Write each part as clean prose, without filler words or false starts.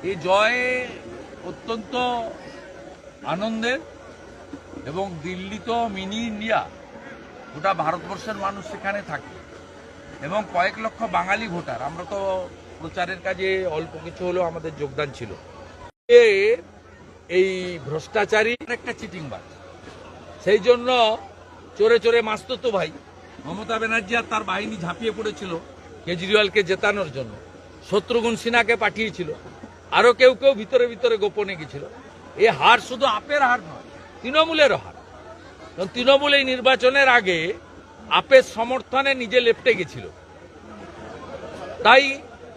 এই জয় অত্যন্ত আনন্দের এবং দিল্লি তো মিনি ইন্ডিয়া, গোটা ভারতবর্ষের মানুষ সেখানে থাকে এবং কয়েক লক্ষ বাঙালি ভোটার। আমরা তো প্রচারের কাজে অল্প কিছু হলেও আমাদের যোগদান ছিল। এই ভ্রষ্টাচারী একটা চিটিংবাজ, সেই জন্য চোরে চোরে মাসতো ভাই মমতা ব্যানার্জি আর তার বাহিনী ঝাঁপিয়ে পড়েছিল কেজরিওয়ালকে জেতানোর জন্য। শত্রুঘ্ন সিনহাকে পাঠিয়েছিল, আরো কেউ কেউ ভিতরে ভিতরে গোপনে গেছিল। এই হার শুধু আপের হার নয়, তৃণমূলেরও হার। কারণ তৃণমূল এই নির্বাচনের আগে আপের সমর্থনে নিজে লেপটে গেছিল। তাই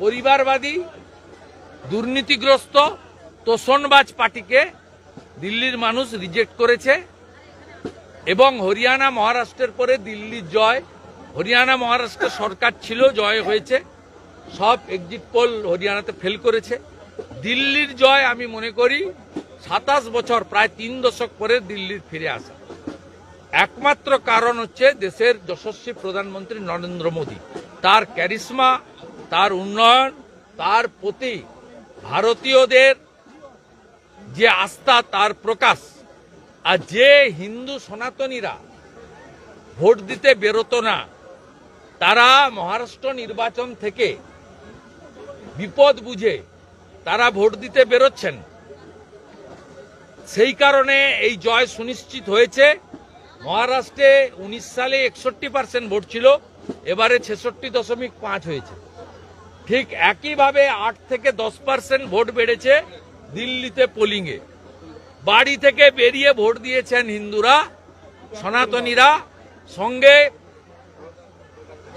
পরিবারবাদী, দুর্নীতিগ্রস্ত, তোষণবাজ পার্টিকে দিল্লির মানুষ রিজেক্ট করেছে এবং হরিয়ানা মহারাষ্ট্রের পরে দিল্লির জয়। হরিয়ানা মহারাষ্ট্রের সরকার ছিল, জয় হয়েছে, সব এক্সিট পোল হরিয়ানাতে ফেল করেছে। দিল্লির জয় আমি মনে করি 27 বছর, প্রায় 3 দশক পরে দিল্লির ফিরে আসা। একমাত্র কারণ হচ্ছে দেশের যশস্বী প্রধানমন্ত্রী নরেন্দ্র মোদী, তার ক্যারিশমা, তার উন্নয়ন, তার প্রতি ভারতীয়দের যে আস্থা, তার প্রকাশ। আর যে হিন্দু সনাতনীরা ভোট দিতে বেরোতো না, তারা মহারাষ্ট্র নির্বাচন থেকে বিপদ বুঝে তারা ভোট দিতে বেরোচ্ছেন। সেই কারণে এই জয় সুনিশ্চিত হয়েছে। মহারাষ্ট্রে 19 সালে 61% ভোট ছিল, এবারে 66.5 হয়েছে। ঠিক একইভাবে 8 থেকে 10% ভোট বেড়েছে দিল্লিতে পোলিংয়ে। বাড়ি থেকে বেরিয়ে ভোট দিয়েছেন হিন্দুরা, সনাতনীরা, সঙ্গে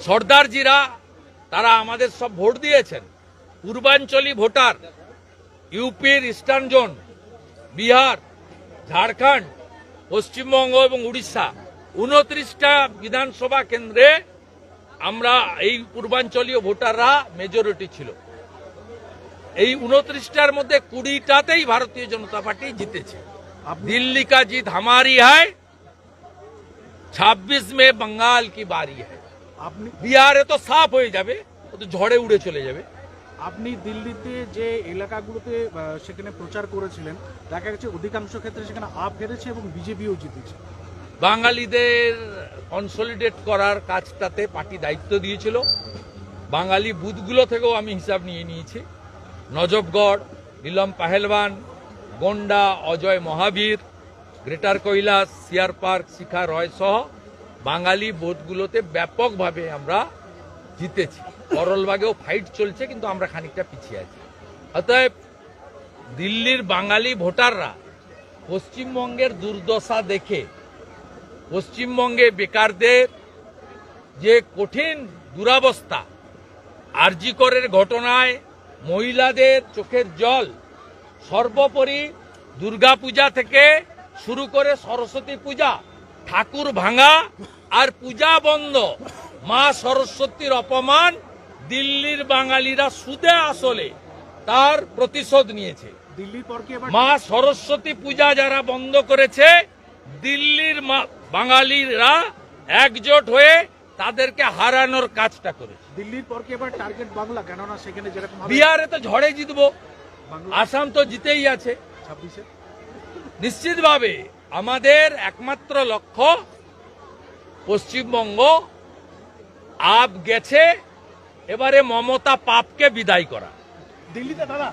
সর্দারজিরা, তারা আমাদের সব ভোট দিয়েছেন। পূর্বাঞ্চলী ভোটার, ইউপির ইস্টার্ন জোন, বিহার, ঝাড়খণ্ড, পশ্চিমবঙ্গ এবং উড়িষ্যা, 29টা বিধানসভা কেন্দ্রে আমরা এই পূর্বাঞ্চলীয় ভোটাররা মেজরিটি ছিল। এই 29টার মধ্যে 20টাতেই ভারতীয় জনতা পার্টি জিতেছে। দিল্লি কা জিত হামারি হ্যায়, 26 মে বঙ্গাল কি বারি হ্যায়। আপনি বিহারে তো সাফ হয়ে যাবে, ও তো ঝড়ে উড়ে চলে যাবে। আপনি দিল্লিতে যে এলাকাগুলোতে সেখানে প্রচার করেছিলেন, দেখা গেছে অধিকাংশ ক্ষেত্রে সেখানে আপ হেরেছে এবং বিজেপিও জিতেছে। বাঙালিদের কনসলিডেট করার কাজটাতে পার্টি দায়িত্ব দিয়েছিল। বাঙালি বুথগুলো থেকেও আমি হিসাব নিয়ে নিয়েছি। নজফগড়, নীলম পাহেলবান, গোন্ডা, অজয় মহাবীর, গ্রেটার কৈলাস, সিয়ার পার্ক, শিখা রয় সহ বাঙালি বুথগুলোতে ব্যাপকভাবে আমরা জিতেছি। করলবাগেও ফাইট চলছে, কিন্তু আমরা খানিকটা পিছিয়ে আছি। অতএব দিল্লির বাঙালি ভোটাররা পশ্চিমবঙ্গের দুর্দশা দেখে, পশ্চিমবঙ্গে বেকারদের যে কঠিন দুরাবস্থা, আরজি করের ঘটনায় মহিলাদের চোখের জল, সর্বোপরি দুর্গাপূজা থেকে শুরু করে সরস্বতী পূজা, ঠাকুর ভাঙা আর পূজা বন্ধ, মা সরস্বতীর অপমান দিল্লির বাঙালিরা সুদে আসলে তার প্রতিশোধ নিয়েছে। দিল্লির পর কি মা সরস্বতী পূজা যারা বন্ধ করেছে, দিল্লির বাঙালিরা একজোট হয়ে তাদেরকে হারানোর কাজটা করেছে। দিল্লির পর কি এবার টার্গেট বাংলা, কেননা সেখানে যেরকম বিহারে তো ঝড়ে জিতবো, আসাম তো জিতেই আছে 26-এ। নিশ্চিতভাবে আমাদের একমাত্র লক্ষ্য পশ্চিমবঙ্গ আপ গেছে, এবারে মমতা পাপকে বিদায় করা। দিল্লিতে দাদা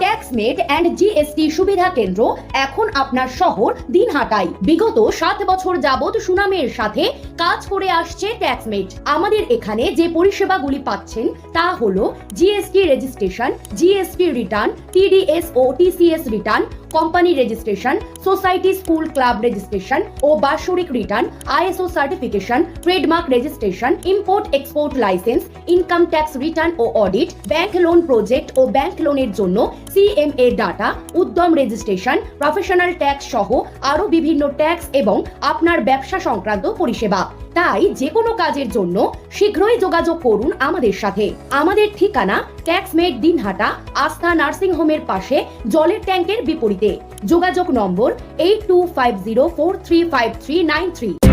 ট্যাক্সমেট অ্যান্ড জিএসটি সুবিধা কেন্দ্র এখন আপনার শহর দিনহাটায়। বিগত 7 বছর যাবৎ সুনামের সাথে কাজ করে আসছে ট্যাক্সমেট। আমাদের এখানে যে পরিষেবাগুলি পাচ্ছেন তা হলো GST registration, GST return, TDS ও TCS return, company registration, society school club registration ও বাৎসরিক return, ISO certification, trademark registration, import export licence, income tax return ও অডিট, ব্যাংক লোন প্রজেক্ট ও ব্যাংক লোনের জন্য CMA data, Udyam registration, professional tax সহ আরো বিভিন্ন ট্যাক্স এবং আপনার ব্যবসা সংক্রান্ত পরিষেবা। তাই যে কোনো কাজের জন্য শীঘ্রই যোগাযোগ করুন আমাদের সাথে। আমাদের ঠিকানা ট্যাক্সমেট দিনহাটা, আস্থা নার্সিং হোমের পাশে, জলের ট্যাঙ্কের বিপরীতে। যোগাযোগ নম্বর 8250435393।